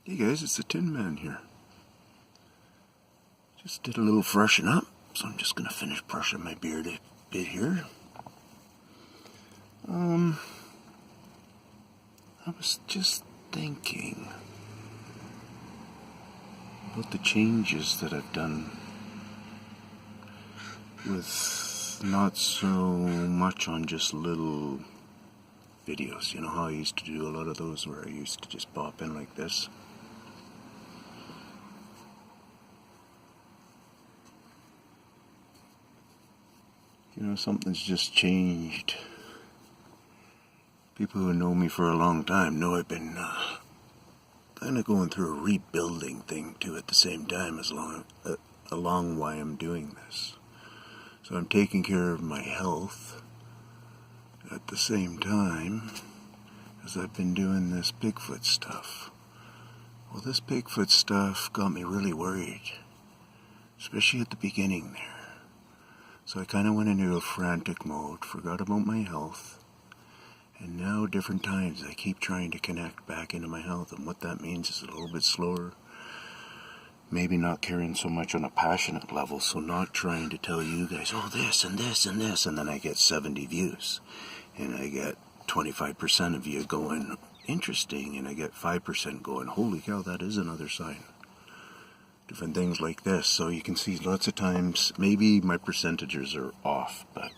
Hey guys, it's the Tinman here. Just did a little freshen up, so I'm just gonna finish brushing my beard a bit here. I was just thinking about the changes that I've done with not so much on just little videos. You know how I used to do a lot of those where I used to just pop in like this? You know, something's just changed. People who know me for a long time know I've been kind of going through a rebuilding thing too at the same time along why I'm doing this. So I'm taking care of my health at the same time as I've been doing this Bigfoot stuff. Well, this Bigfoot stuff got me really worried, especially at the beginning there. So I kind of went into a frantic mode, forgot about my health, and now different times I keep trying to connect back into my health, and what that means is a little bit slower, maybe not caring so much on a passionate level, so not trying to tell you guys, oh, this and this and this, and then I get 70 views, and I get 25% of you going, interesting, and I get 5% going, holy cow, that is another sign. Different things like this, so you can see lots of times, maybe my percentages are off, but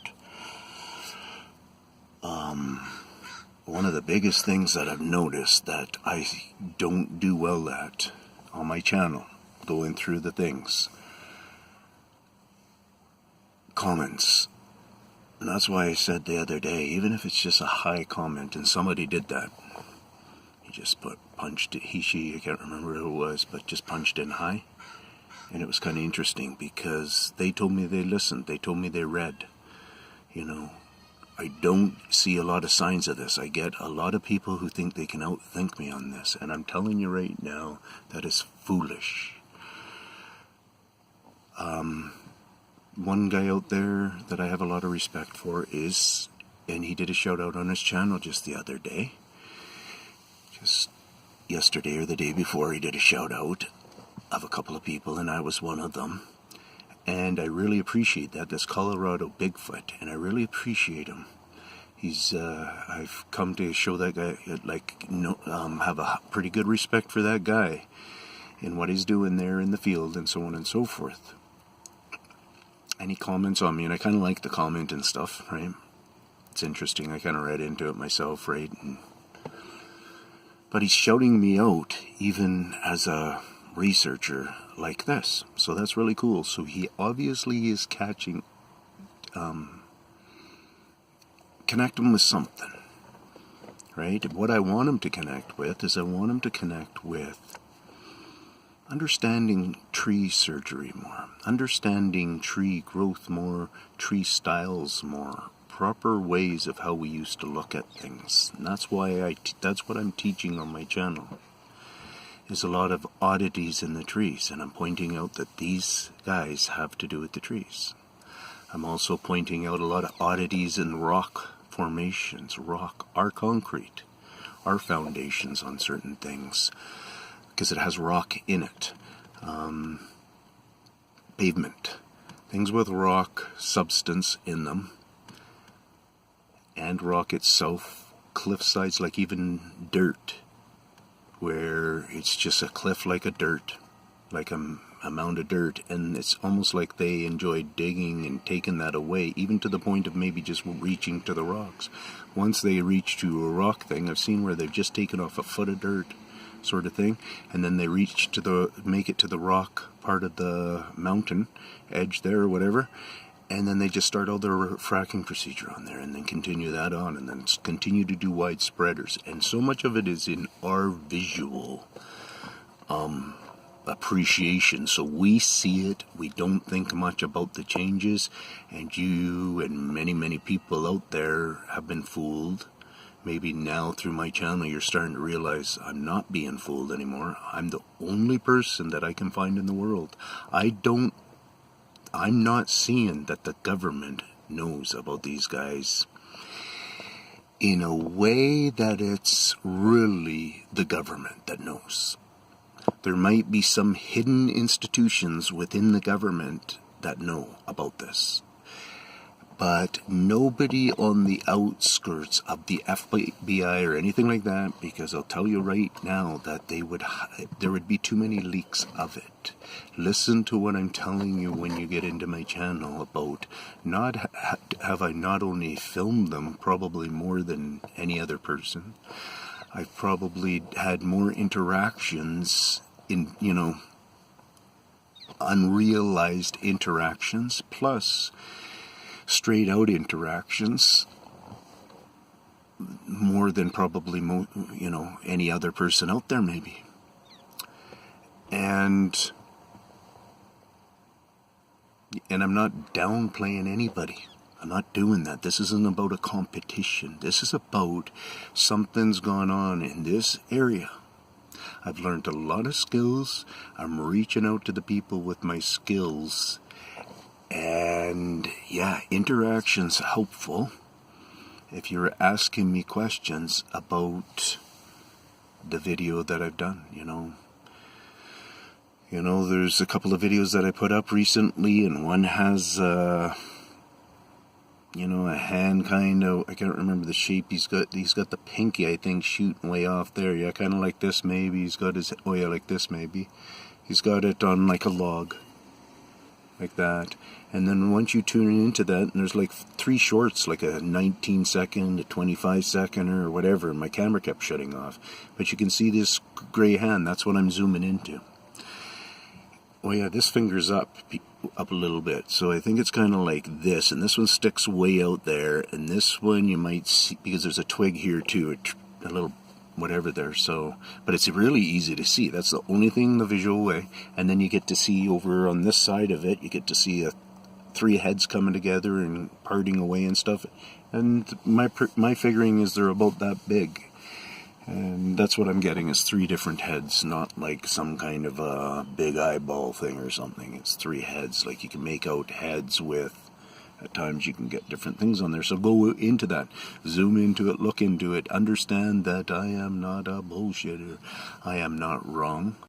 one of the biggest things that I've noticed that I don't do well at on my channel, going through the things, comments. And that's why I said the other day, even if it's just a high comment, and somebody did that, he just punched it, he, she, I can't remember who it was, but just punched in high. And it was kind of interesting because they told me they listened, they told me they read. You know, I don't see a lot of signs of this. I get a lot of people who think they can outthink me on this, and I'm telling you right now, that is foolish. One guy out there that I have a lot of respect for is, and he did a shout out on his channel just the other day. Just yesterday or the day before, he did a shout out of a couple of people, and I was one of them. And I really appreciate that. That's Colorado Bigfoot, and I really appreciate him. He's, I've come to show that guy, have a pretty good respect for that guy and what he's doing there in the field and so on and so forth. And he comments on me, and I kind of like the comment and stuff, right? It's interesting. I kind of read into it myself, right? But he's shouting me out even as a researcher like this, so that's really cool. So he obviously is catching, connect him with something, right? What I want him to connect with is I want him to connect with understanding tree surgery more, understanding tree growth more, tree styles more, proper ways of how we used to look at things. And that's why that's what I'm teaching on my channel. There's a lot of oddities in the trees, and I'm pointing out that these guys have to do with the trees. I'm also pointing out a lot of oddities in rock formations, our concrete, our foundations on certain things, because it has rock in it. Pavement, things with rock substance in them, and rock itself, cliff sides, like even dirt, where it's just a cliff like a dirt, like a mound of dirt, and it's almost like they enjoy digging and taking that away, even to the point of maybe just reaching to the rocks. Once they reach to a rock thing, I've seen where they've just taken off a foot of dirt, sort of thing, and then they reach to make it to the rock part of the mountain edge there or whatever, and then they just start all their fracking procedure on there, and then continue that on, and then continue to do wide spreaders. And so much of it is in our visual appreciation. So we see it, we don't think much about the changes, and you and many, many people out there have been fooled. Maybe now through my channel you're starting to realize I'm not being fooled anymore. I'm the only person that I can find in the world. I'm not seeing that the government knows about these guys in a way that it's really the government that knows. There might be some hidden institutions within the government that know about this. But nobody on the outskirts of the FBI or anything like that, because I'll tell you right now that there would be too many leaks of it. Listen to what I'm telling you when you get into my channel about have I not only filmed them, probably more than any other person. I've probably had more interactions in, unrealized interactions, plus straight out interactions, more than probably any other person out there maybe. And I'm not downplaying anybody. I'm not doing that. This isn't about a competition. This is about something's gone on in this area. I've learned a lot of skills. I'm reaching out to the people with my skills. And yeah, interaction's helpful. If you're asking me questions about the video that I've done, there's a couple of videos that I put up recently, and one has, a hand kind of, I can't remember the shape. He's got the pinky, I think, shooting way off there. Yeah, kind of like this maybe. He's got his, like this maybe. He's got it on like a log. Like that. And then once you tune into that, and there's like 3 shorts, like a 19-second, a 25-second, or whatever, and my camera kept shutting off. But you can see this gray hand. That's what I'm zooming into. Oh yeah, this finger's up a little bit. So I think it's kind of like this, and this one sticks way out there, and this one you might see, because there's a twig here too, a little whatever there, so, but it's really easy to see. That's the only thing the visual way. And then you get to see over on this side of it, you get to see 3 heads coming together and parting away and stuff. And my figuring is they're about that big, and that's what I'm getting, is 3 different heads, not like some kind of a big eyeball thing or something. It's 3 heads. Like, you can make out heads with, at times you can get different things on there. So go into that, zoom into it, look into it, understand that I am not a bullshitter. I am not wrong.